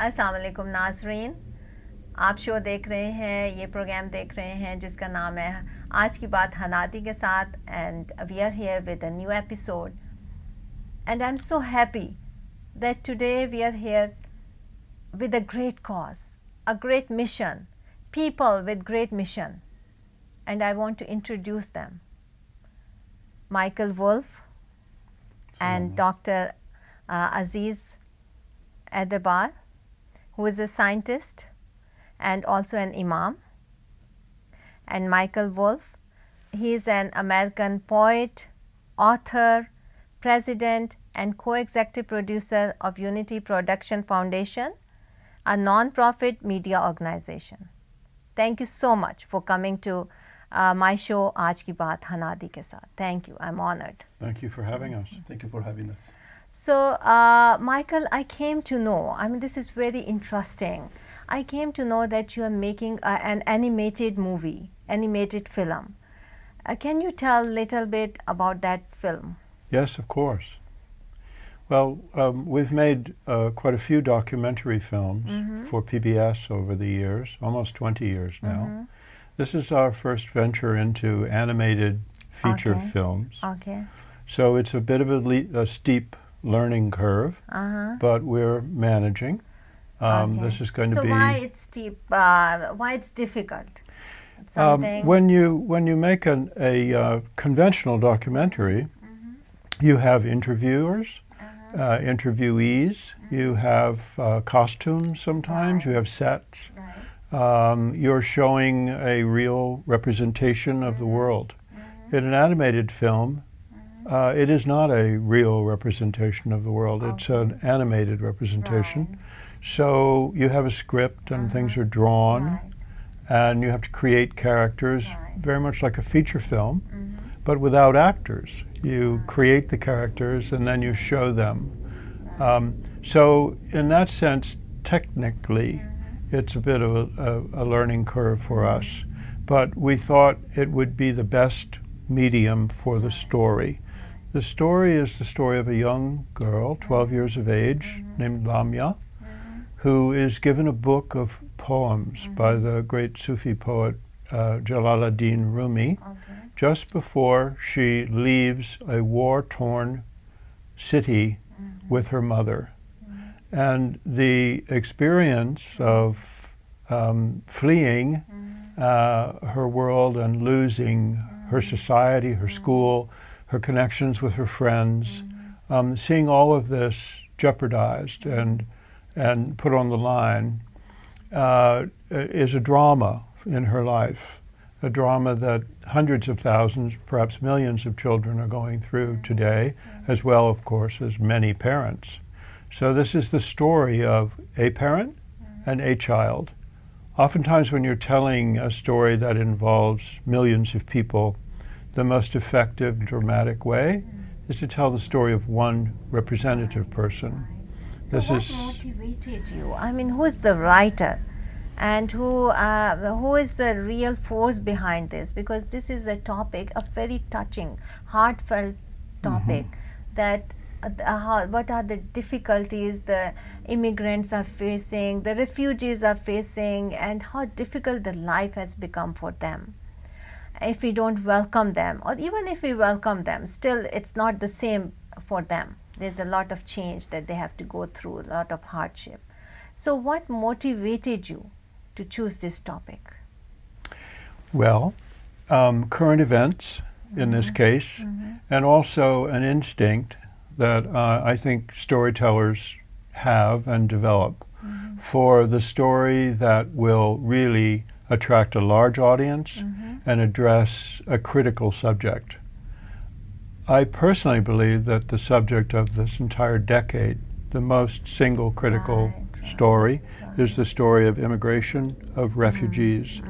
अस्सलाम वालेकुम नाज़रीन, आप शो देख रहे हैं, ये प्रोग्राम देख रहे हैं जिसका नाम है आज की बात हनादी के साथ. And we are here with a new episode and I am so happy that today we are here with a great cause, a great mission, people with great mission, and I want to introduce them. Michael Wolf and Dr. Aziz Adabar, who is a scientist and also an imam. And Michael Wolf, he is an American poet, author, president and co-executive producer of Unity Production Foundation, a non-profit media organization. Thank you so much for coming to my show आज की बात Hanadi के साथ. Thank you. I'm honored. Thank you for having us. Thank you for having us. So, Michael, I came to know, I mean, this is very interesting. I came to know that you are making an animated movie, animated film. Can you tell a little bit about that film? Yes, of course. Well, we've made quite a few documentary films for PBS over the years, almost 20 years now. This is our first venture into animated feature films. Okay. So it's a bit of a steep learning curve, but we're managing. This is going to be... So why it's steep? Why it's difficult? Something... when you make a conventional documentary, you have interviewers, interviewees, you have costumes sometimes, you have sets. You're showing a real representation of the world. In an animated film, it is not a real representation of the world. It's an animated representation. So you have a script and things are drawn and you have to create characters very much like a feature film, but without actors. You create the characters and then you show them. So in that sense, technically, it's a bit of a learning curve for us. But we thought it would be the best medium for the story. The story is the story of a young girl, 12 years of age, named Lamia, who is given a book of poems by the great Sufi poet Jalaluddin Rumi, just before she leaves a war-torn city with her mother. And the experience of fleeing her world and losing her society, her school, her connections with her friends, seeing all of this jeopardized and put on the line is a drama in her life. A drama that hundreds of thousands, perhaps millions of children are going through today, as well, of course, as many parents. So this is the story of a parent and a child. Oftentimes when you're telling a story that involves millions of people, the most effective, dramatic way is to tell the story of one representative person. So what motivated you? I mean, who is the writer? And who is the real force behind this? Because this is a topic, a very touching, heartfelt topic, that what are the difficulties the immigrants are facing, the refugees are facing, and how difficult the life has become for them. If we don't welcome them, or even if we welcome them, still it's not the same for them. There's a lot of change that they have to go through, a lot of hardship. So what motivated you to choose this topic? Well, current events in this case, and also an instinct that I think storytellers have and develop for the story that will really attract a large audience and address a critical subject. I personally believe that the subject of this entire decade, the most single critical story, is the story of immigration, of refugees.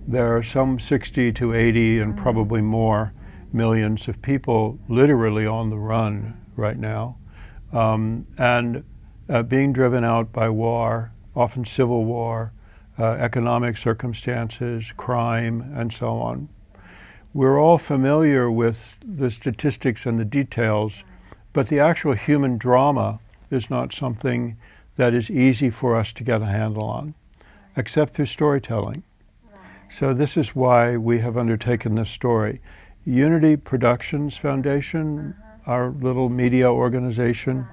There are some 60 to 80 and probably more millions of people literally on the run right now, and being driven out by war, often civil war, economic circumstances, crime, and so on. We're all familiar with the statistics and the details, but the actual human drama is not something that is easy for us to get a handle on, except through storytelling. So this is why we have undertaken this story. Unity Productions Foundation, our little media organization,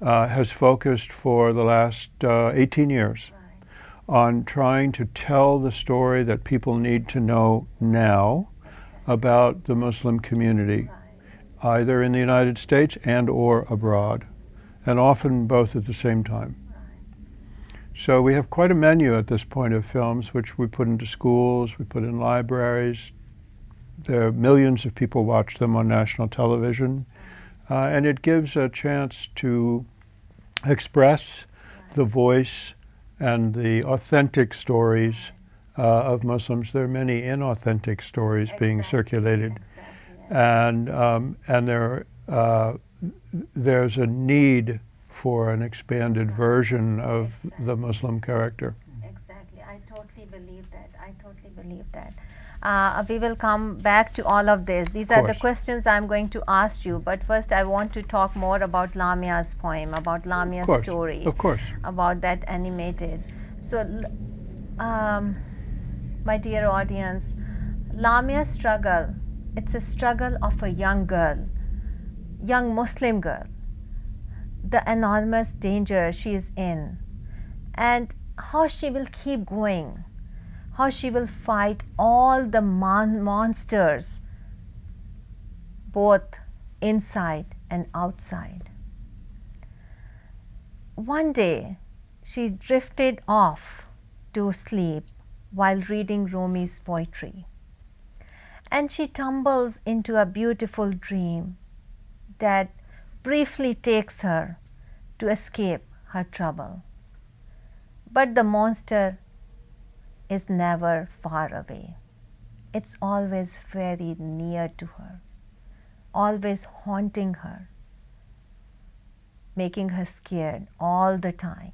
has focused for the last 18 years on trying to tell the story that people need to know now about the Muslim community, either in the United States and or abroad, and often both at the same time. So we have quite a menu at this point of films which we put into schools, we put in libraries. There are millions of people watch them on national television, and it gives a chance to express the voice and the authentic stories of Muslims. There are many inauthentic stories being circulated, and there's a need for an expanded version of the Muslim character. Exactly. I totally believe that. We will come back to all of this. These are the questions I'm going to ask you. But first, I want to talk more about Lamia's poem, about Lamia's story. Of course. About that animated. So, my dear audience, Lamia's struggle, it's a struggle of a young girl, young Muslim girl, the enormous danger she is in, and how she will keep going, how she will fight all the monsters, both inside and outside. One day, she drifted off to sleep while reading Rumi's poetry, and she tumbles into a beautiful dream that briefly takes her to escape her trouble. But the monster is never far away. It's always very near to her, always haunting her, making her scared all the time.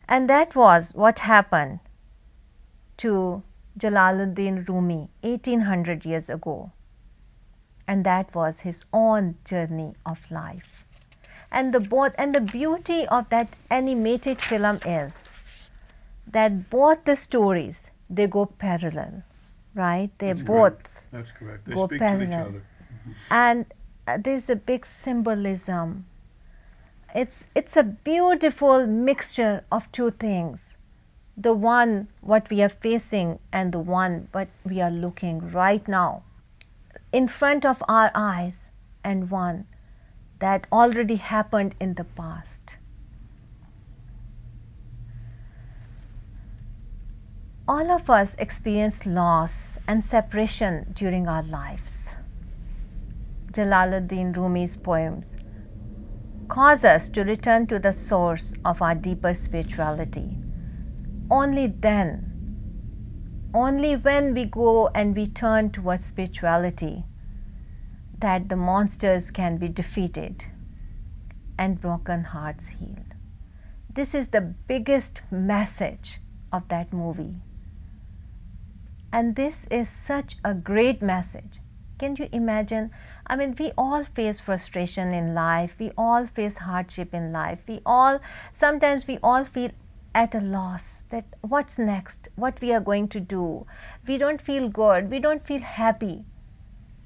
And that was what happened to Jalaluddin Rumi 1800 years ago. And that was his own journey of life. And the beauty of that animated film is that both the stories, they go parallel, right? That's correct. They go speak parallel. to each other. And there's a big symbolism. It's a beautiful mixture of two things. The one what we are facing and the one what we are looking right now in front of our eyes, and one that already happened in the past. All of us experience loss and separation during our lives. Jalaluddin Rumi's poems cause us to return to the source of our deeper spirituality. Only then, only when we go and we turn towards spirituality, that the monsters can be defeated and broken hearts healed. This is the biggest message of that movie. And this is such a great message. Can you imagine? I mean, we all face frustration in life. We all face hardship in life. Sometimes we all feel at a loss that what's next, what we are going to do. We don't feel good. We don't feel happy.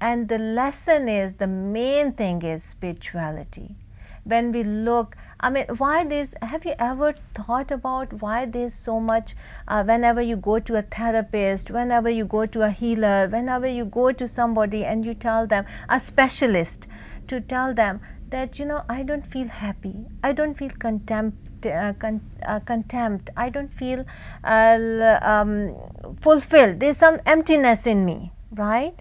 And the lesson is, the main thing is spirituality. When we look, I mean, have you ever thought about why there's so much, whenever you go to a therapist, whenever you go to a healer, whenever you go to somebody and you tell them, a specialist, to tell them that, I don't feel happy, I don't feel contempt, I don't feel fulfilled, there's some emptiness in me, right?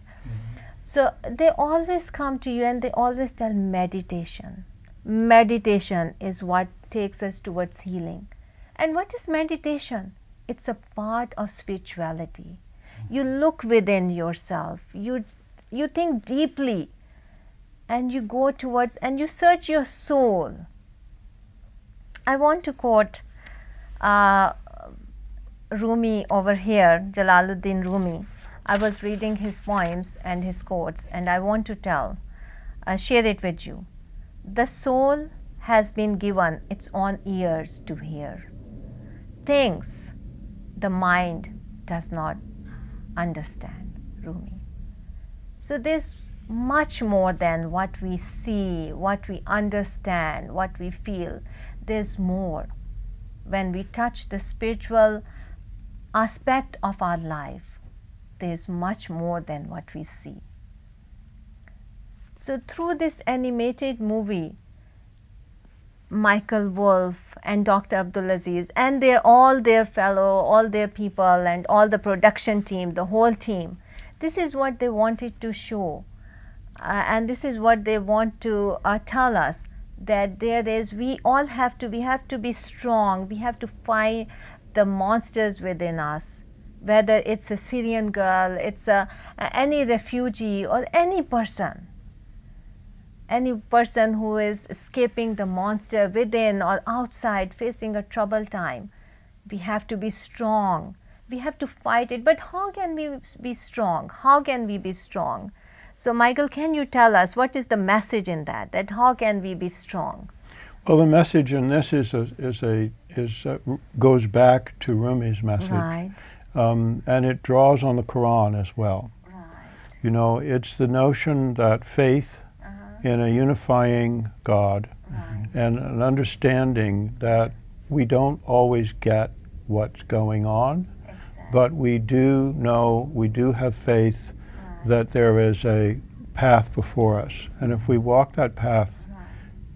So they always come to you and they always tell meditation. Meditation is what takes us towards healing. And what is meditation? It's a part of spirituality. You look within yourself, you think deeply, and you go towards and you search your soul. I want to quote Rumi over here, Jalaluddin Rumi. I was reading his poems and his quotes, and I want to share it with you. The soul has been given its own ears to hear, things the mind does not understand, Rumi. So there's much more than what we see, what we understand, what we feel. There's more. When we touch the spiritual aspect of our life, there's much more than what we see. So through this animated movie, Michael Wolff and Dr. Abdulaziz and all their people and all the production team, the whole team, this is what they wanted to show. And this is what they want to tell us, that we have to be strong. We have to fight the monsters within us, whether it's a Syrian girl, it's any refugee, or any person who is escaping the monster within or outside, facing a troubled time. We have to be strong. We have to fight it. But how can we be strong? How can we be strong? So Michael, can you tell us what is the message in that how can we be strong? Well, the message in this goes back to Rumi's message. Right. And it draws on the Quran as well. Right. You know, it's the notion that faith in a unifying God, right, and an understanding that we don't always get what's going on, exactly, but we do have faith right, that there is a path before us. And if we walk that path right,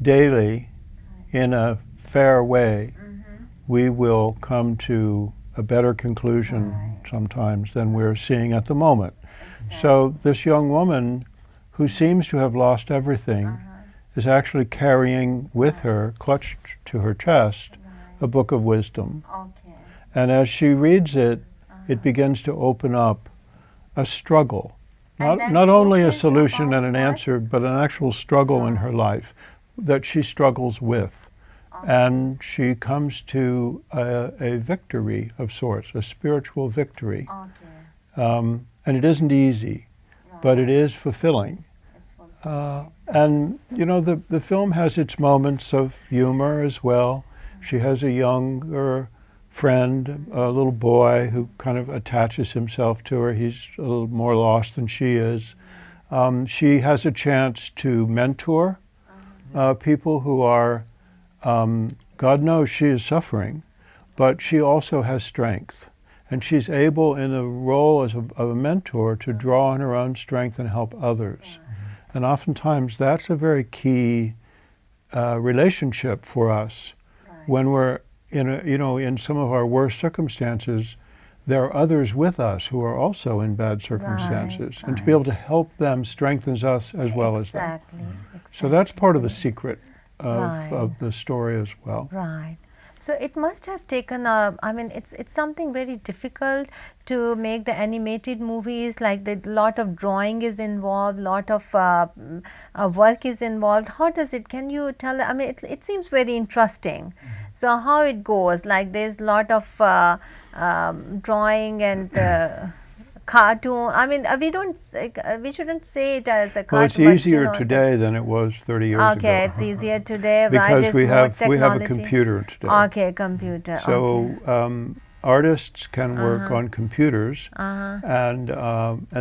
daily in a fair way, mm-hmm, we will come to a better conclusion right, sometimes than we're seeing at the moment. exactly. So this young woman who seems to have lost everything is actually carrying with her, clutched to her chest, right, a book of wisdom. okay, And as she reads it, it begins to open up a struggle. And that Not only book a is solution about and an what? answer, but an actual struggle in her life that she struggles with. And she comes to a victory of sorts, a spiritual victory. okay, And it isn't easy, but right, it is fulfilling. it's fulfilling. And you know, the film has its moments of humor as well. She has a younger friend, a little boy who kind of attaches himself to her. He's a little more lost than she is. She has a chance to mentor people who are, God knows she is suffering, but she also has strength. And she's able, in a role as of a mentor, to draw on her own strength and help others. And oftentimes that's a very key relationship for us. Right. When we're in some of our worst circumstances, there are others with us who are also in bad circumstances. And to be able to help them strengthens us as well as them. Exactly. So that's part of the secret Right. of the story as well. Right. So it must have taken it's something very difficult to make the animated movies, like the lot of drawing is involved, lot of work is involved. How does it, can you tell, it seems very interesting. So how it goes, like there's lot of drawing and cartoon, we shouldn't say it as a cartoon. Well, it's but, easier today than it was 30 years ago. Okay, it's easier today, right? Because There's we more have a technology. computer today. Okay, computer. So okay. Artists can work on computers, and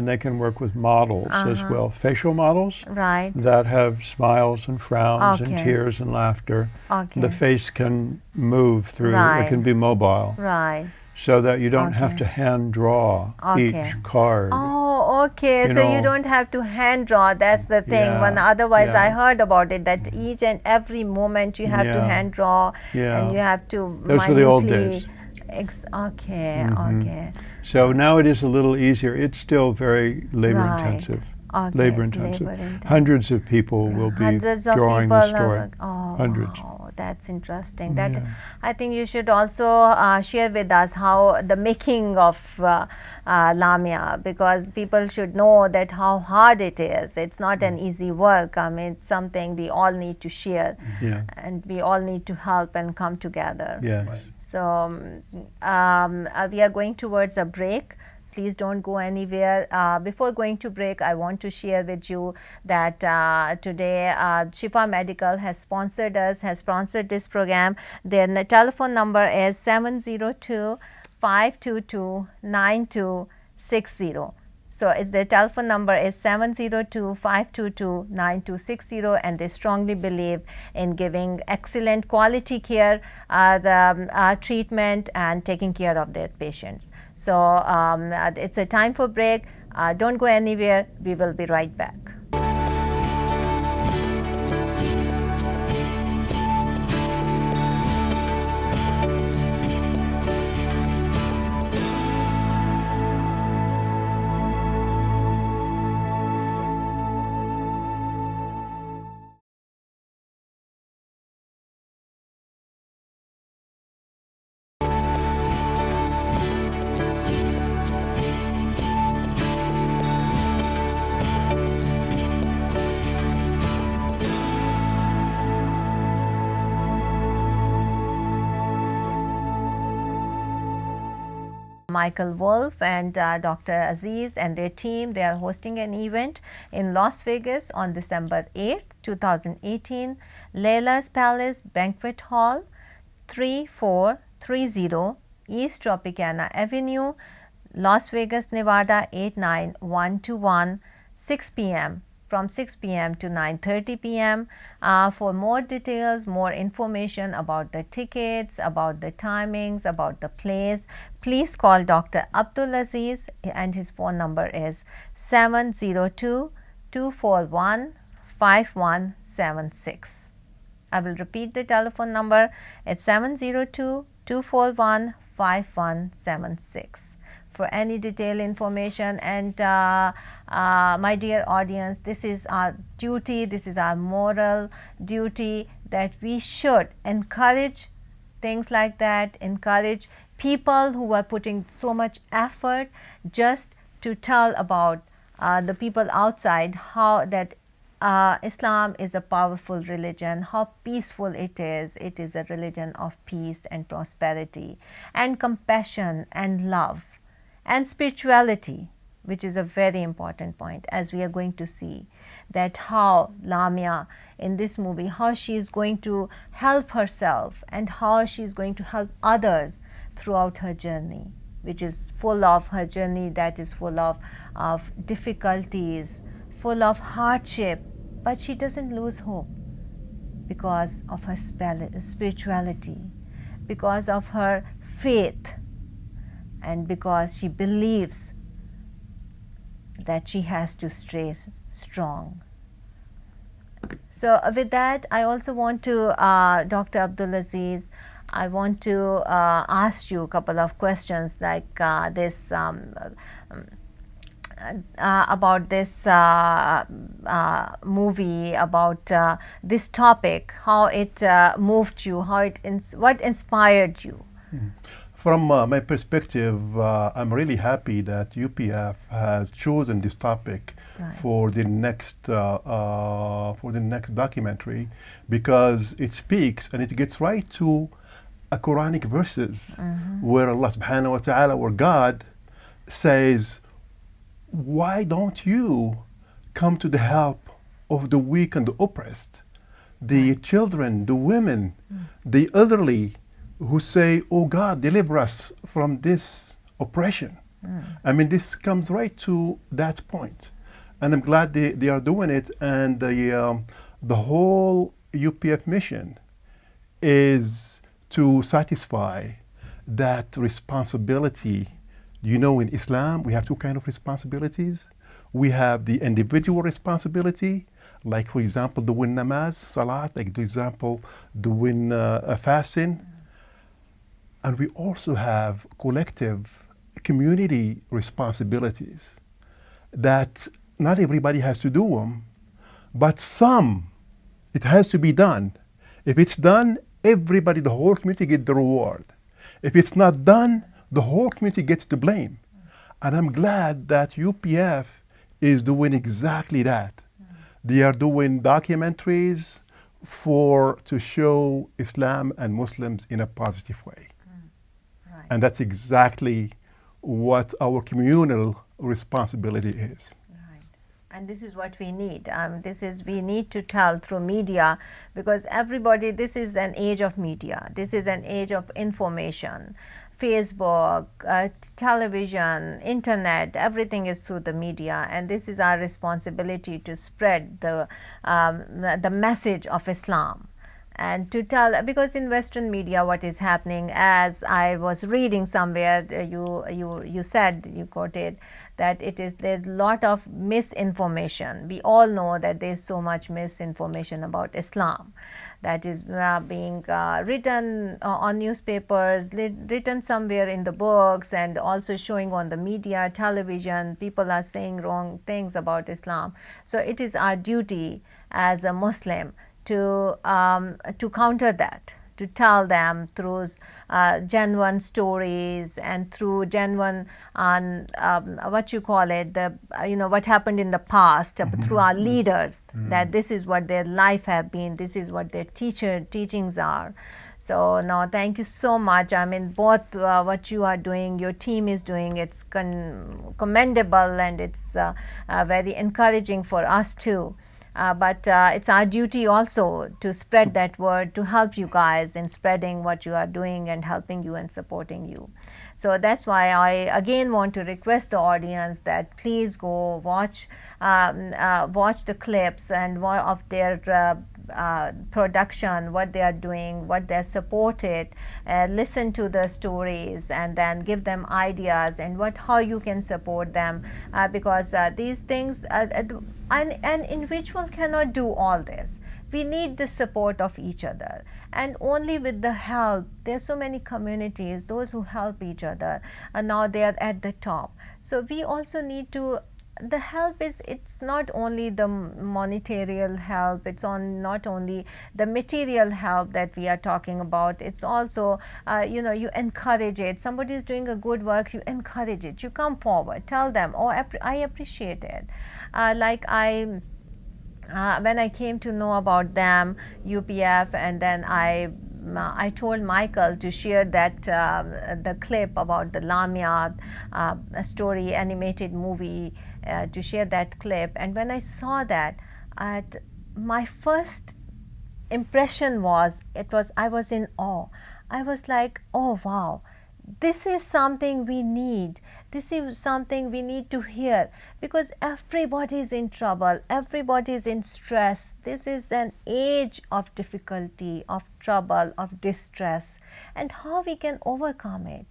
they can work with models as well, facial models Right. that have smiles and frowns and Okay. tears and laughter. Okay. The face can move through; Right. it can be mobile, Right. so that you don't have Okay. to hand draw Okay. each card. Oh, okay. You So you know, don't have to hand draw. That's the thing. Yeah, When otherwise, I yeah. heard about it that each and every moment you have to Yeah. hand draw, Yeah. and you have to. Those were the old minutely- days. Okay. Mhm. Okay. So now it is a little easier. It's still very labor Right. intensive. Okay. Labor it's intensive. labor-intensive. Hundreds of people will be Hundreds of drawing people the story. Hundreds. Wow, that's interesting. That Yeah. I think you should also share with us how the making of Lamia, because people should know that how hard it is. It's not an easy work. It's something we all need to share, Yeah. and we all need to help and come together. Yes. So we are going towards a break. Please don't go anywhere. Before going to break, I want to share with you that today Shifa Medical has sponsored us, has sponsored this program. Their telephone number is 702 522 9260. So it's their telephone number is 702-522-9260, and they strongly believe in giving excellent quality care, treatment, and taking care of their patients. So it's a time for break. Don't go anywhere. We will be right back. Michael Wolf and Dr. Aziz and their team, they are hosting an event in Las Vegas on December 8th, 2018, Leila's Palace Banquet Hall, 3430 East Tropicana Avenue, Las Vegas, Nevada 89121, 6 p.m. from 6 p.m. to 9:30 p.m. For more details, more information about the tickets, about the timings, about the place, please call Dr. Abdul Aziz, and his phone number is 702-241-5176. I will repeat the telephone number. It's 702-241-5176. For any detailed information. And my dear audience, this is our duty, this is our moral duty, that we should encourage things like that, encourage people who are putting so much effort just to tell about the people outside how that Islam is a powerful religion, how peaceful it is. It is a religion of peace and prosperity and compassion and love and spirituality, which is a very important point, as we are going to see that how Lamia in this movie, how she is going to help herself and how she is going to help others throughout her journey, which is full of her journey, that is full of difficulties, full of hardship, but she doesn't lose hope because of her spirituality, because of her faith, and because she believes that she has to stay strong. So with that, I also want to, Dr. Abdul Aziz, I want to ask you a couple of questions like this about this movie, about this topic, how it moved you, how it what inspired you? From my perspective, I'm really happy that UPF has chosen this topic for the next documentary, because it speaks and it gets right to a Quranic verses where Allah subhanahu wa ta'ala, or God, says, why don't you come to the help of the weak and the oppressed, the children, the women, the elderly, who say, oh God, deliver us from this oppression. I mean, this comes right to that point. And I'm glad they are doing it. And the whole UPF mission is to satisfy that responsibility. You know, in Islam, we have two kinds of responsibilities. We have the individual responsibility, like, for example, doing namaz, salat, like, for example, doing fasting. And we also have collective community responsibilities that not everybody has to do them, but some, it has to be done. If it's done, everybody, the whole community gets the reward. If it's not done, the whole community gets the blame. And I'm glad that UPF is doing exactly that. They are doing documentaries to show Islam and Muslims in a positive way. And that's exactly what our communal responsibility is. And this is what we need. We need to tell through media, because everybody, this is an age of media. This is an age of information. Facebook, television, internet, everything is through the media, and this is our responsibility to spread the message of Islam. And to tell, because in Western media what is happening, as I was reading somewhere, you said, you quoted, that there's a lot of misinformation. We all know that there's so much misinformation about Islam that is being written on newspapers, written somewhere in the books, and also showing on the media, television. People are saying wrong things about Islam. So it is our duty as a Muslim to counter that, to tell them through genuine stories and through genuine what you call it, what happened in the past, through our leaders, that this is what their life have been, this is what their teachings are. So no, thank you so much. I mean, both what you are doing, your team is doing, it's commendable, and it's very encouraging for us too. But it's our duty also to spread that word, to help you guys in spreading what you are doing and helping you and supporting you. So that's why I again want to request the audience that please go watch the clips and of their production, what they are doing, what they supported, listen to the stories, and then give them ideas and how you can support them, because these things, an individual cannot do all this. We need the support of each other, and only with the help. There's so many communities, those who help each other, and now they are at the top. So we also need to, the help is, it's not only the monetary help, it's not only the material help that we are talking about, it's also you encourage it. Somebody is doing a good work, you encourage it, you come forward, tell them, oh, I appreciate it. When I came to know about them, UPF, and then I told Michael to share that the clip about the Lamia story, animated movie, to share that clip. And when I saw that, my first impression was, I was in awe. I was like, oh wow, this is something we need. This is something we need to hear, because everybody is in trouble, everybody is in stress. This is an age of difficulty, of trouble, of distress, and how we can overcome it.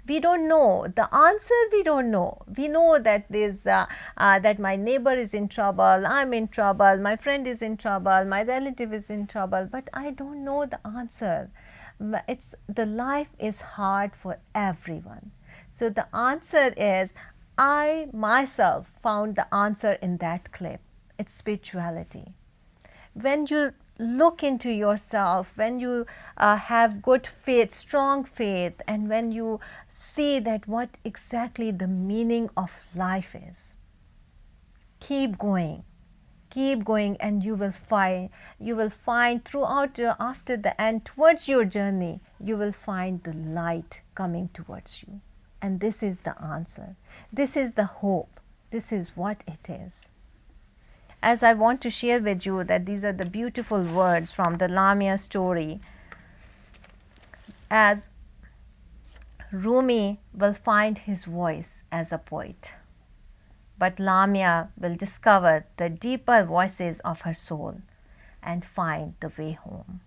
We don't know the answer. We don't know. We know that that my neighbor is in trouble, I'm in trouble, my friend is in trouble, my relative is in trouble, but I don't know the answer. The life is hard for everyone. So the answer is, I myself found the answer in that clip. It's spirituality. When you look into yourself, when you have good faith, strong faith, and when you see that what exactly the meaning of life is, keep going, and you will find throughout, after the end, towards your journey, you will find the light coming towards you. And this is the answer. This is the hope. This is what it is. As I want to share with you that these are the beautiful words from the Lamia story. As Rumi will find his voice as a poet, but Lamia will discover the deeper voices of her soul and find the way home.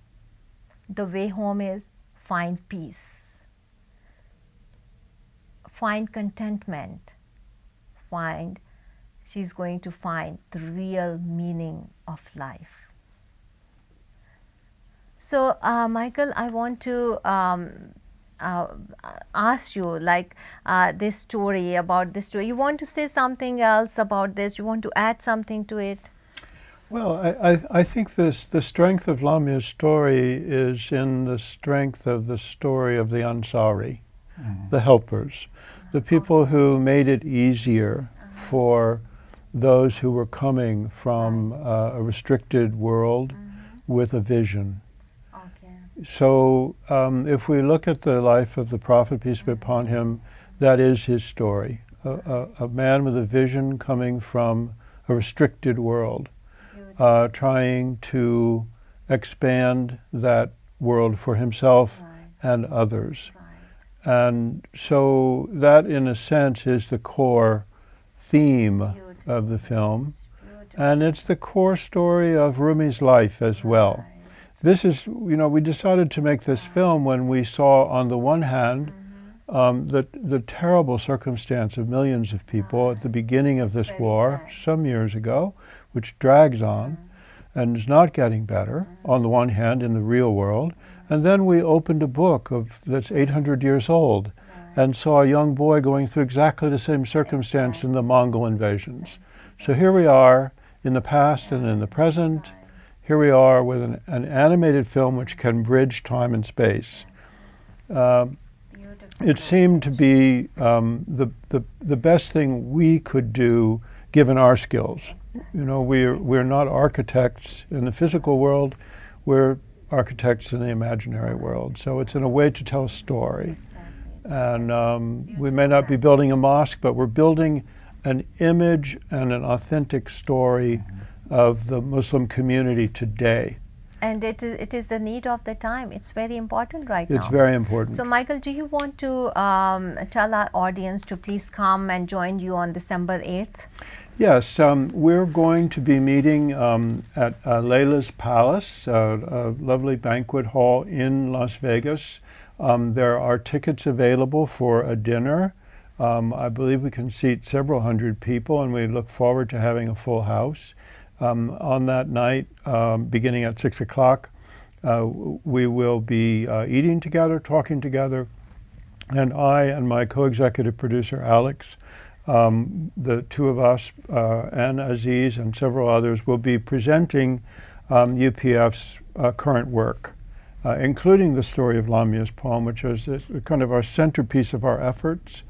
The way home is find peace, find contentment, she's going to find the real meaning of life. So Michael, I want to ask you, this story, about this story, you want to say something else about this? You want to add something to it? Well, I think the strength of Lamia's story is in the strength of the story of the Ansari, the helpers, the people who made it easier for those who were coming from a restricted world with a vision. So if we look at the life of the Prophet, peace be upon him, that is his story. A man with a vision coming from a restricted world, trying to expand that world for himself and others. And so that, in a sense, is the core theme of the film. And it's the core story of Rumi's life as well. This is, we decided to make this film when we saw, on the one hand, the terrible circumstance of millions of people at the beginning of this war some years ago, which drags on and is not getting better, on the one hand, in the real world. And then we opened a book that's 800 years old and saw a young boy going through exactly the same circumstance in the Mongol invasions. So here we are in the past and in the present. Here we are with an animated film which can bridge time and space. It seemed to be the best thing we could do given our skills. We're not architects in the physical world, we're architects in the imaginary world. So it's in a way to tell a story. And we may not be building a mosque, but we're building an image and an authentic story of the Muslim community today. And it is the need of the time. It's very important right now. It's very important. So, Michael, do you want to tell our audience to please come and join you on December 8th? Yes, we're going to be meeting at Layla's Palace, a lovely banquet hall in Las Vegas. There are tickets available for a dinner. I believe we can seat several hundred people, and we look forward to having a full house. On that night, beginning at 6 o'clock, we will be eating together, talking together, and I and my co-executive producer, Alex, the two of us, and Aziz and several others, will be presenting UPF's current work, including the story of Lamia's poem, which is kind of our centerpiece of our efforts.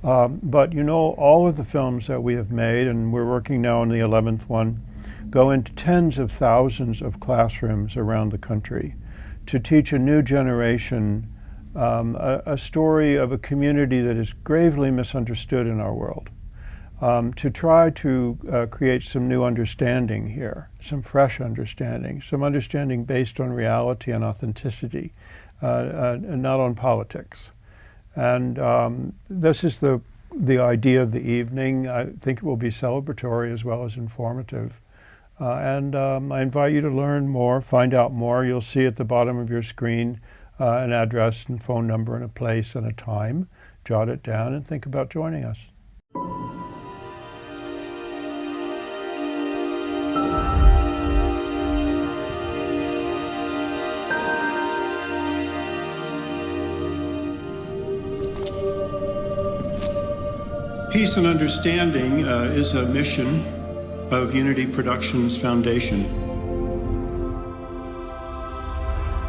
But all of the films that we have made, and we're working now on the 11th one, go into tens of thousands of classrooms around the country to teach a new generation a story of a community that is gravely misunderstood in our world, to try to create some new understanding here, some fresh understanding, some understanding based on reality and authenticity, and not on politics. And this is the idea of the evening. I think it will be celebratory as well as informative. And I invite you to learn more, find out more. You'll see at the bottom of your screen an address and phone number and a place and a time. Jot it down and think about joining us. Peace and understanding is a mission of Unity Productions Foundation.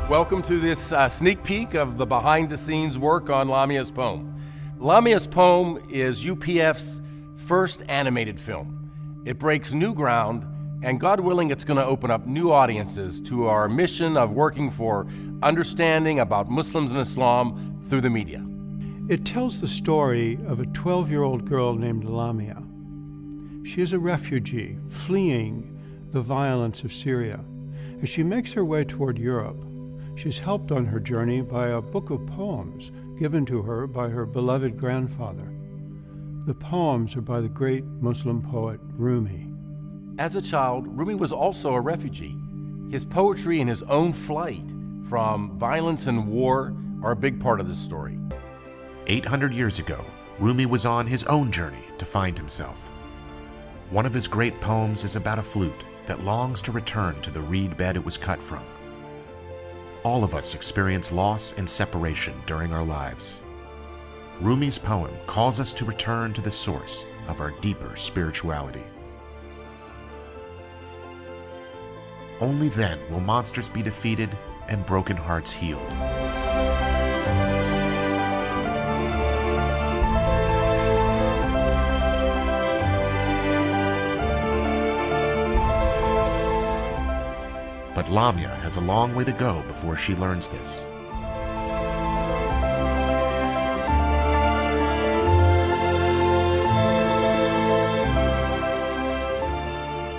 Welcome to this sneak peek of the behind-the-scenes work on Lamia's poem. Lamia's poem is UPF's first animated film. It breaks new ground, and God willing, it's going to open up new audiences to our mission of working for understanding about Muslims and Islam through the media. It tells the story of a 12-year-old girl named Lamia. She is a refugee fleeing the violence of Syria. As she makes her way toward Europe, she's helped on her journey by a book of poems given to her by her beloved grandfather. The poems are by the great Muslim poet Rumi. As a child, Rumi was also a refugee. His poetry and his own flight from violence and war are a big part of this story. 800 years ago, Rumi was on his own journey to find himself. One of his great poems is about a flute that longs to return to the reed bed it was cut from. All of us experience loss and separation during our lives. Rumi's poem calls us to return to the source of our deeper spirituality. Only then will monsters be defeated and broken hearts healed. But Lamia has a long way to go before she learns this.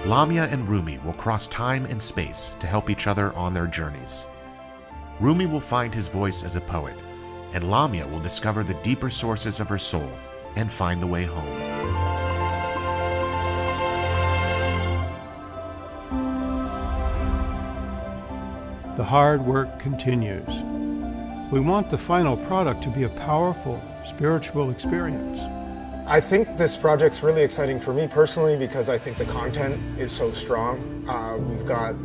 Lamia and Rumi will cross time and space to help each other on their journeys. Rumi will find his voice as a poet, and Lamia will discover the deeper sources of her soul and find the way home. The hard work continues. We want the final product to be a powerful spiritual experience. I think this project's really exciting for me personally because I think the content is so strong. We've got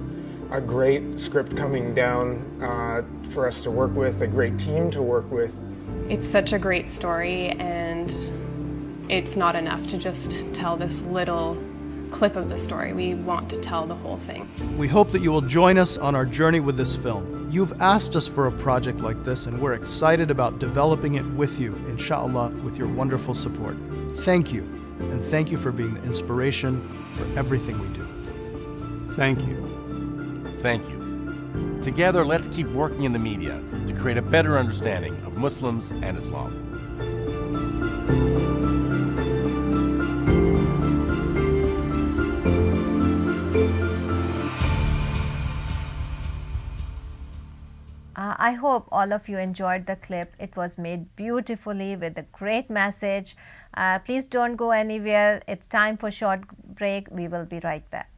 a great script coming down for us to work with, a great team to work with. It's such a great story, and it's not enough to just tell this little clip of the story. We want to tell the whole thing. We hope that you will join us on our journey with this film. You've asked us for a project like this, and we're excited about developing it with you, inshallah, with your wonderful support. Thank you, and thank you for being the inspiration for everything we do. Thank you. Thank you. Together, let's keep working in the media to create a better understanding of Muslims and Islam. I hope all of you enjoyed the clip. It was made beautifully with a great message. Please don't go anywhere. It's time for a short break. We will be right back.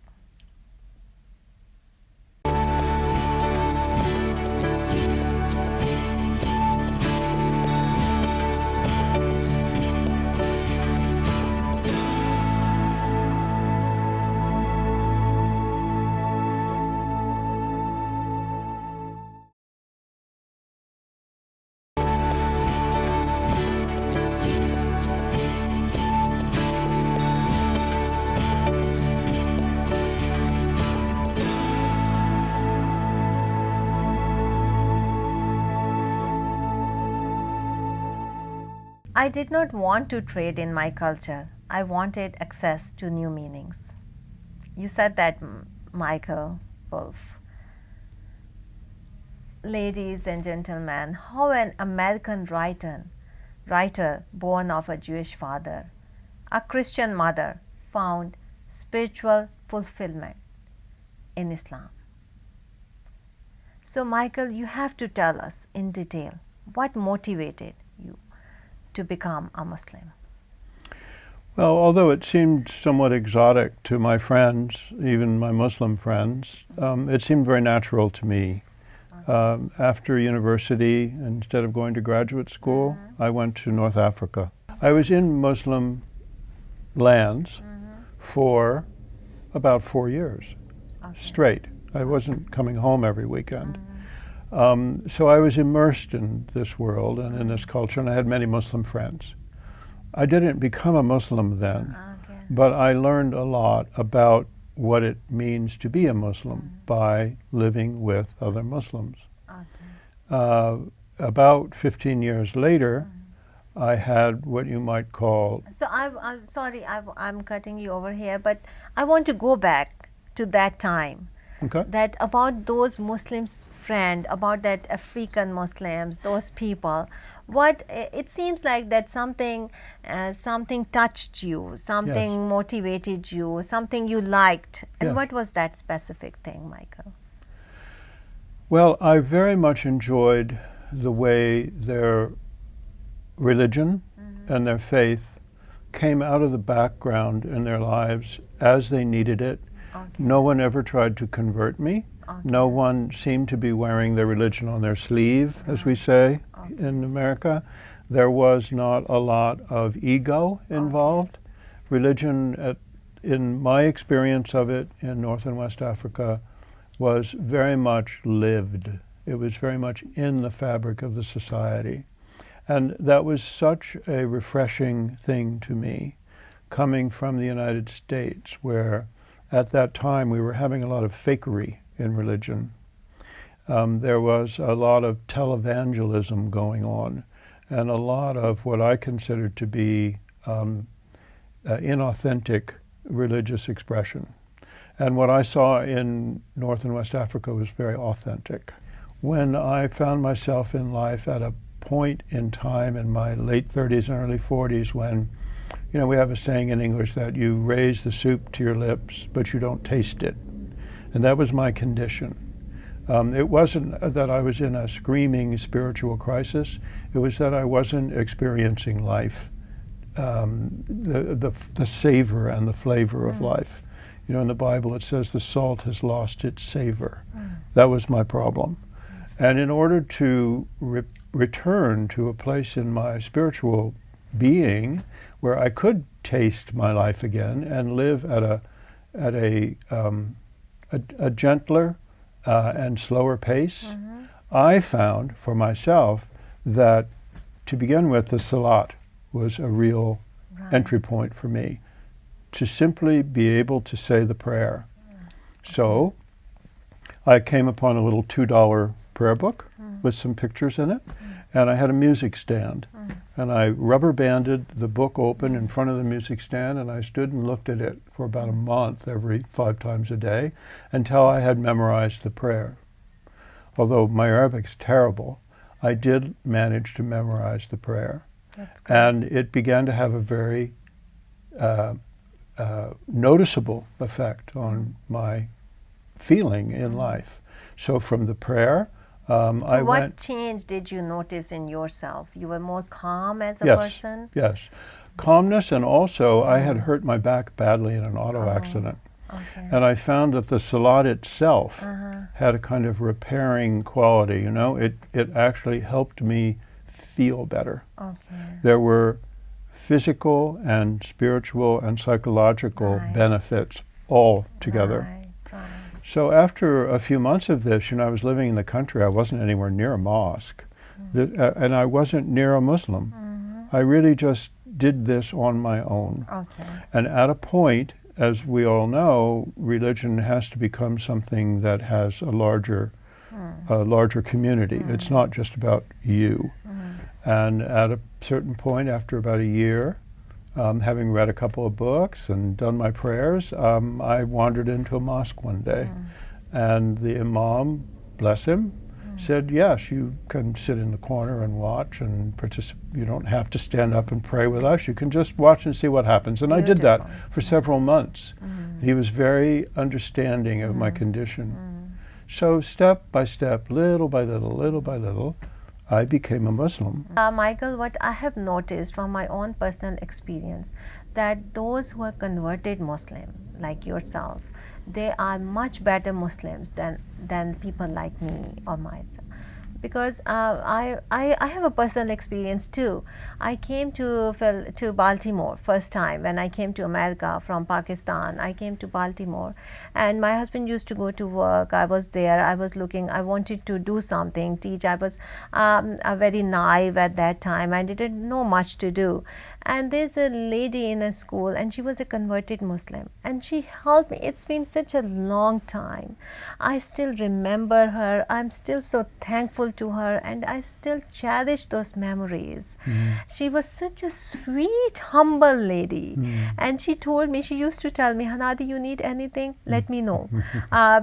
I did not want to trade in my culture. I wanted access to new meanings. You said that, Michael Wolff. Ladies and gentlemen, how an American writer born of a Jewish father, a Christian mother, found spiritual fulfillment in Islam. So, Michael, you have to tell us in detail what motivated you to become a Muslim. Well, although it seemed somewhat exotic to my friends, even my Muslim friends, it seemed very natural to me. After university, instead of going to graduate school, I went to North Africa. I was in Muslim lands for about 4 years straight. I wasn't coming home every weekend. So I was immersed in this world and in this culture, and I had many Muslim friends. I didn't become a Muslim then, but I learned a lot about what it means to be a Muslim by living with other Muslims. About 15 years later, I had what you might call... So I'm sorry, I'm cutting you over here, but I want to go back to that time. Okay. That about those Muslims friend, about that African Muslims, those people, it seems like that something touched you, something motivated you, something you liked. And what was that specific thing, Michael? Well, I very much enjoyed the way their religion and their faith came out of the background in their lives as they needed it. No one ever tried to convert me. No one seemed to be wearing their religion on their sleeve, as we say in America. There was not a lot of ego involved. Religion, in my experience of it in North and West Africa, was very much lived. It was very much in the fabric of the society. And that was such a refreshing thing to me, coming from the United States, where at that time we were having a lot of fakery in religion. There was a lot of televangelism going on, and a lot of what I considered to be inauthentic religious expression. And what I saw in North and West Africa was very authentic. When I found myself in life at a point in time in my late 30s and early 40s when, you know, we have a saying in English that you raise the soup to your lips, but you don't taste it. And that was my condition. It wasn't that I was in a screaming spiritual crisis. It was that I wasn't experiencing life, the savor and the flavor of life. You know, in the Bible it says the salt has lost its savor. That was my problem. And in order to return to a place in my spiritual being where I could taste my life again and live at a gentler and slower pace, I found for myself that to begin with, the Salat was a real entry point for me, to simply be able to say the prayer. So I came upon a little $2 prayer book with some pictures in it, and I had a music stand. And I rubber banded the book open in front of the music stand, and I stood and looked at it for about a month every 5 times a day until I had memorized the prayer. Although my Arabic's terrible, I did manage to memorize the prayer. That's good. And it began to have a very noticeable effect on my feeling in life. So from the prayer, I So what went. change did you notice in yourself? You were more calm as a Yes, person? yes. Calmness, and also I had hurt my back badly in an auto accident. Okay. And I found that the Salat itself had a kind of repairing quality, you know. It actually helped me feel better. Okay. There were physical and spiritual and psychological Right. benefits all together. Right, right. So after a few months of this, you know, I was living in the country. I wasn't anywhere near a mosque, and I wasn't near a Muslim. I really just did this on my own. Okay. And at a point, as we all know, religion has to become something that has a larger community. It's not just about you. And at a certain point, after about a year, having read a couple of books and done my prayers, I wandered into a mosque one day. And the imam, bless him, said, yes, you can sit in the corner and watch and participate. You don't have to stand up and pray with us. You can just watch and see what happens. And I did that for several months. He was very understanding of my condition. So step by step, little by little, I became a Muslim. Michael, what I have noticed from my own personal experience, that those who are converted Muslim, like yourself, they are much better Muslims than people like me or myself. Because I have a personal experience too. I came to Baltimore first time when I came to America from Pakistan. I came to Baltimore, and my husband used to go to work. I was there. I was looking. I wanted to do something, teach. I was very naive at that time. I didn't know much to do. And there's a lady in a school, and she was a converted Muslim, and she helped me. It's been such a long time. I still remember her. I'm still so thankful to her, and I still cherish those memories. She was such a sweet, humble lady, and she told me, she used to tell me, Hanadi, you need anything, let me know.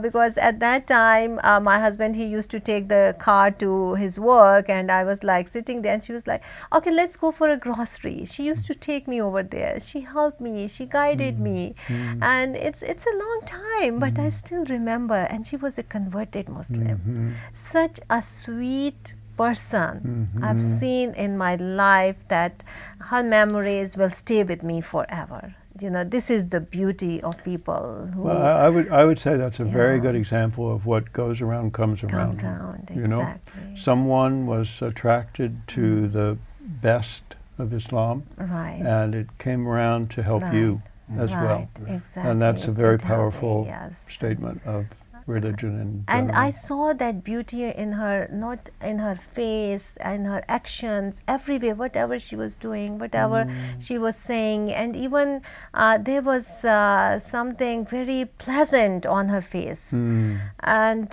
Because at that time, my husband, he used to take the car to his work, and I was like sitting there, and she was like, okay, let's go for a grocery. She used to take me over there. She helped me, she guided me, and it's a long time, but I still remember. And she was a converted Muslim. Such a sweet person I've seen in my life, that her memories will stay with me forever. You know, this is the beauty of people who Well, I would say that's a very good example of what goes around comes around. comes around. You know, Exactly. someone was attracted to the best of Islam, Right. and it came around to help you as well. Right, exactly. And that's a It very did help me, powerful yes. statement of religion in And general. I saw that beauty in her, not in her face, in her actions, everywhere, whatever she was doing, whatever she was saying, and even there was something very pleasant on her face. And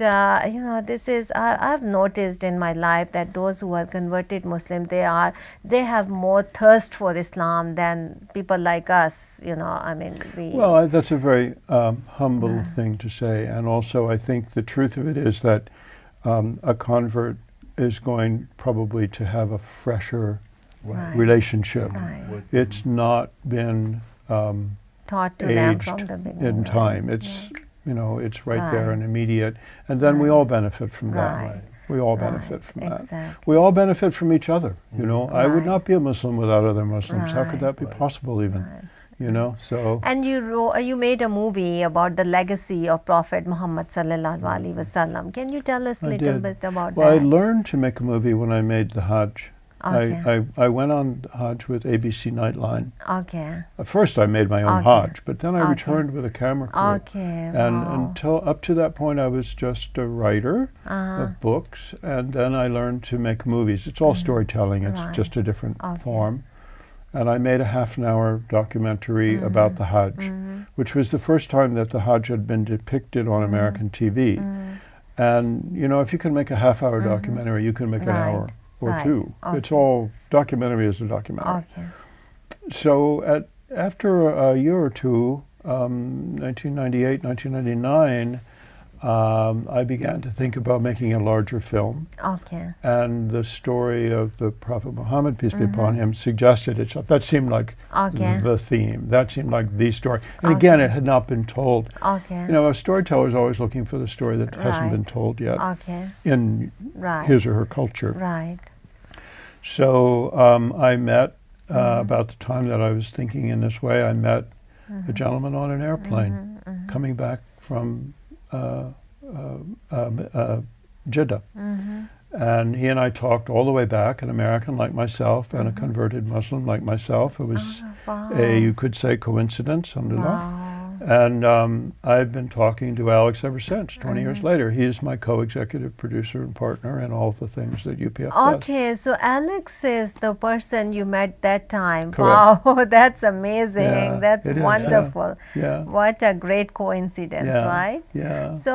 you know, this is I've noticed in my life that those who are converted Muslim, they have more thirst for Islam than people like us. You know, I mean, we. Well, that's a very humble thing to say. And also, I think the truth of it is that a convert is going probably to have a fresher Right. relationship. Right. It's not been Taught to them aged from the beginning. in right. time. It's it's right there Right. and immediate, and then we Right. all benefit from Right. that. We all Right. benefit from that. Exactly. We all benefit from each other. I would Right. not be a Muslim without other Muslims. How could Right. that be possible, even? Right. So. And you made a movie about the legacy of Prophet Muhammad sallallahu alaihi wasallam. Can you tell us a I little did. bit about Well, I that? learned to make a movie when I made the Hajj. Okay. I went on Hajj with ABC Nightline. Okay. At first, I made my own Okay. Hajj, but then I Okay. returned with a camera crew. Okay. And wow. until up to that point, I was just a writer of books, and then I learned to make movies. It's all storytelling. It's Right. just a different Okay. form. And I made a half-an-hour documentary about the Hajj, which was the first time that the Hajj had been depicted on American TV. And if you can make a half-hour documentary, you can make an Right. hour or Right. two. Okay. It's all documentary is a documentary. Okay. So after a year or two, 1998, 1999, I began to think about making a larger film. Okay. And the story of the Prophet Muhammad, peace be upon him, suggested itself. That seemed like Okay. the theme. That seemed like the story. And again, it had not been told. Okay. A storyteller is always looking for the story that hasn't Right. been told yet Okay. in Right. his or her culture. Right. So I met, about the time that I was thinking in this way, I met a gentleman on an airplane coming back from Jeddah. And he and I talked all the way back, an American like myself and a converted Muslim like myself. It was Wow. you could say, coincidence, alhamdulillah. Wow. And I've been talking to Alex ever since, 20 years later. He is my co-executive producer and partner in all of the things that UPF does. Okay, so Alex is the person you met that time. Correct. Wow, that's amazing. Yeah, That's it is, yeah. wonderful. Yeah. What a great coincidence, Yeah, right? yeah. So,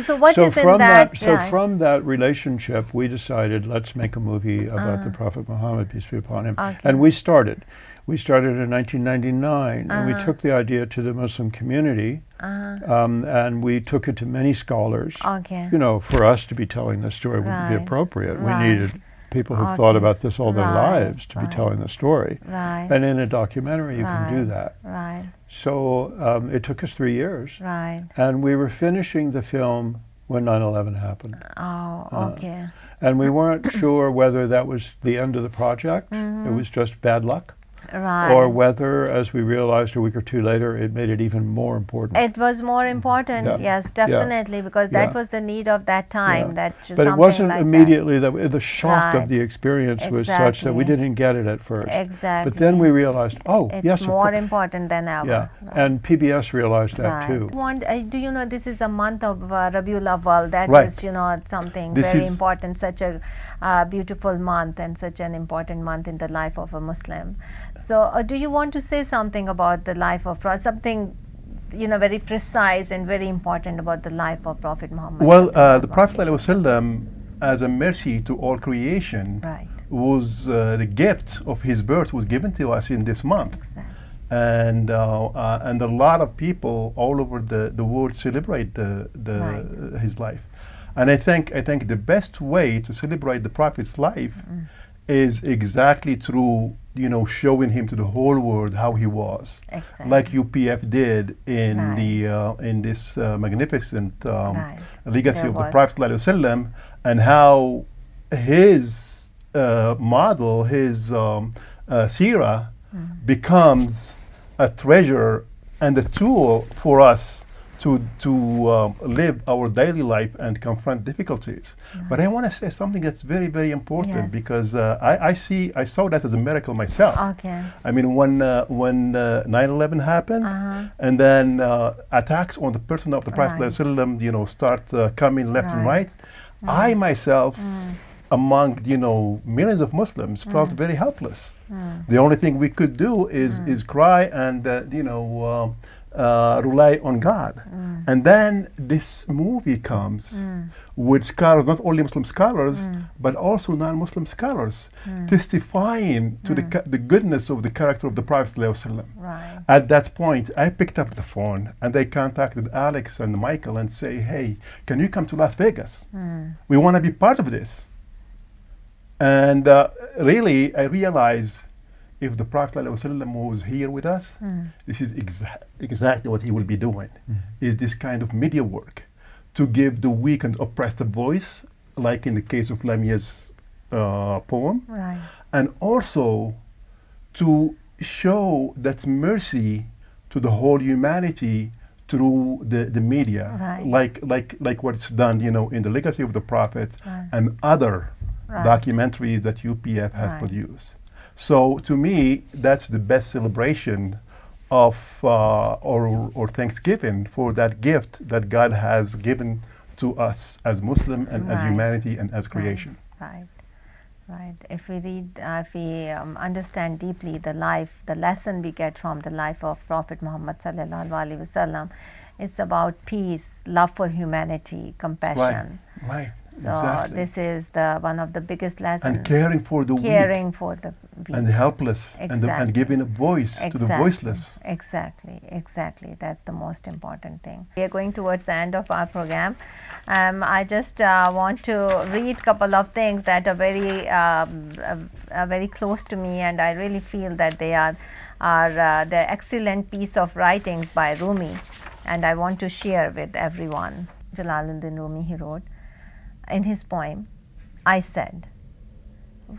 so what So is from in that? so yeah. from that relationship, we decided, let's make a movie about the Prophet Muhammad, peace be upon him. Okay. And we started. We started in 1999, and we took the idea to the Muslim community, and we took it to many scholars. Okay. For us to be telling this story wouldn't be Right. appropriate. Right. We needed people who've thought Okay. about this all their Right, lives to be right. telling the story. Right. And in a documentary, you can do Right. that. Right, So it took us 3 years. right. And we were finishing the film when 9/11 happened. Oh, okay. And we weren't sure whether that was the end of the project, it was just bad luck, Right. or whether, as we realized a week or two later, it made it even more important. It was more important, Yeah. yes, Yeah. definitely, because that Yeah. was the need of that time. Yeah. That But something it wasn't like immediately that. The shock Right. of the experience was such that we Exactly. didn't get it at first. Exactly. But then we realized, oh, It's yes, of more course. important than ever. Yeah, and PBS realized that Right. too. Do you know this is a month of Rabiul Awwal? That Right. is, something This very is- important. Such a beautiful month and such an important month in the life of a Muslim. So, do you want to say something about the life of something, very precise and very important about the life of Prophet Muhammad? Well, the Prophet ﷺ, as a mercy to all creation, Right. was the gift of his birth was given to us in this month. Exactly. And a lot of people all over the world celebrate Right. his life, and I think the best way to celebrate the Prophet's life is exactly through showing him to the whole world how he was, Exactly. like UPF did in Right. in this magnificent Right. legacy There of the was. Prophet ﷺ, and how his model, his seerah, becomes a treasure and a tool for us to live our daily life and confront difficulties. But I want to say something that's very, very important, Yes. because I saw that as a miracle myself. Okay. I mean, when 9/11 happened, and then attacks on the person of the Prophet Right. ﷺ, start coming left and Right. right, I myself, among millions of Muslims, felt very helpless. The only thing we could do is cry and rely on God. And then this movie comes with scholars, not only Muslim scholars, but also non-Muslim scholars, testifying to the goodness of the character of the Prophet ﷺ. Right. At that point, I picked up the phone and I contacted Alex and Michael and say, hey, can you come to Las Vegas? We want to be part of this. And really, I realize if the Prophet ﷺ was here with us, this is exactly what he will be doing, is this kind of media work to give the weak and oppressed a voice, like in the case of Lamia's poem, Right. and also to show that mercy to the whole humanity through the media, Right. like what's done, in the Legacy of the Prophets Right. and other Right. documentaries that UPF has Right. produced. So to me, that's the best celebration of or Thanksgiving for that gift that God has given to us as Muslim and as Right. humanity and as creation. Right. Right. If we read, if we understand deeply the life, the lesson we get from the life of Prophet Muhammad sallallahu alaihi wasallam, it's about peace, love for humanity, compassion. Right. So Exactly. this is one of the biggest lessons. And caring for the caring weak for the weak. and the helpless and Exactly. giving a voice to the voiceless. Exactly. That's the most important thing. We are going towards the end of our program. I just want to read a couple of things that are very close to me, and I really feel that they are the excellent piece of writings by Rumi, and I want to share with everyone. Jalaluddin Rumi, he wrote in his poem, I said,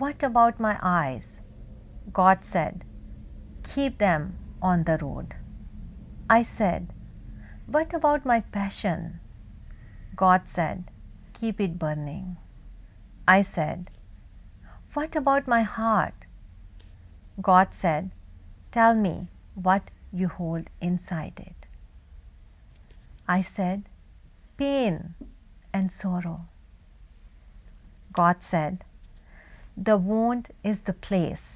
"What about my eyes?" God said, "Keep them on the road." I said, "What about my passion?" God said, "Keep it burning." I said, "What about my heart?" God said, "Tell me what you hold inside it." I said, "Pain and sorrow." God said, "The wound is the place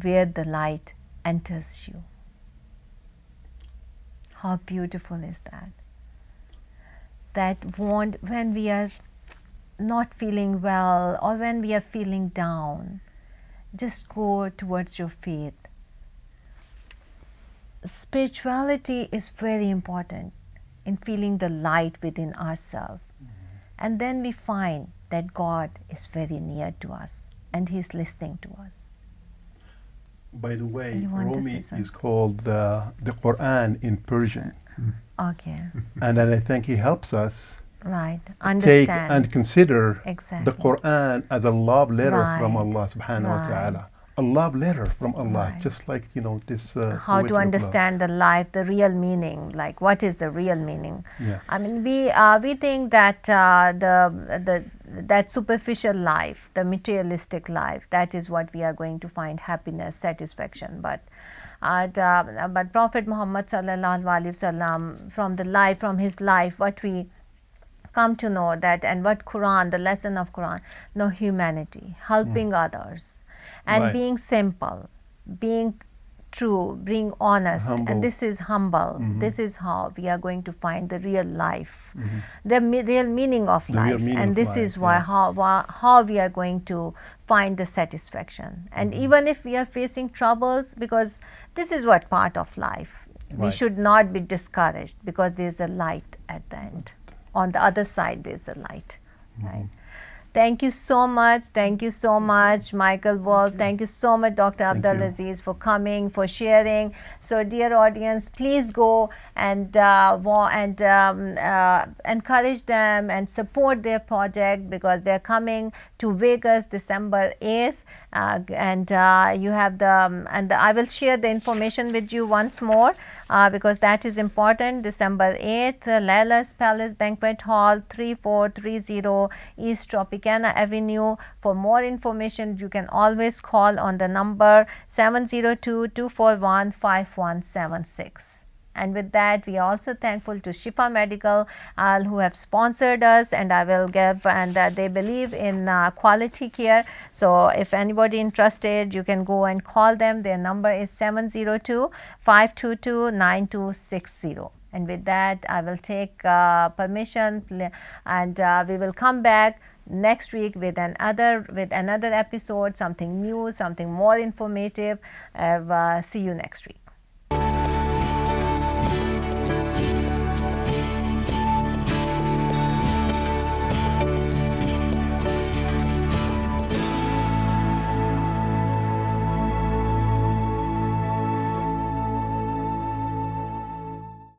where the light enters you." How beautiful is that? That wound, when we are not feeling well or when we are feeling down, just go towards your faith. Spirituality is very important in feeling the light within ourselves. And then we find that God is very near to us and He is listening to us. By the way, You want to say Rumi something? is called the Quran in Persian. Okay, And then I think he helps us right. take Understand. and consider Exactly. the Quran as a love letter from Right. Allah subhanahu wa Right. ta'ala. A love letter from Allah, Right. just like, this How poetry to of love. understand the life, the real meaning, like what is the real meaning? Yes. I mean, we think that that superficial life, the materialistic life, that is what we are going to find happiness, satisfaction. But Prophet Muhammad sallallahu alaihi wasallam, from his life, what we come to know that, and what Quran, the lesson of Quran, know humanity, helping others, and Right. being simple, being true, being honest, Humble. and this is humble. This is how we are going to find the real life, the real meaning of The real life, meaning and of this life, is why yes. how we are going to find the satisfaction. And even if we are facing troubles, because this is what part of life, we Right. should not be discouraged, because there is a light at the end. On the other side, there is a light, right? Thank you so much. Thank you so much, Michael Wolf. Thank you so much, Dr. Thank Abdul you. Aziz, for coming, for sharing. So, dear audience, please go and encourage them and support their project, because they're coming to Vegas December 8th. You have and I will share the information with you once more, because that is important. December 8th, Laila's Palace Banquet Hall, 3430 East Tropicana Avenue. For more information, you can always call on the number 702-241-5176. And with that, we are also thankful to Shifa Medical, who have sponsored us, and I will give, and they believe in quality care. So if anybody interested, you can go and call them. Their number is 702-522-9260. And with that, I will take permission, and we will come back next week with another episode, something new, something more informative. See you next week.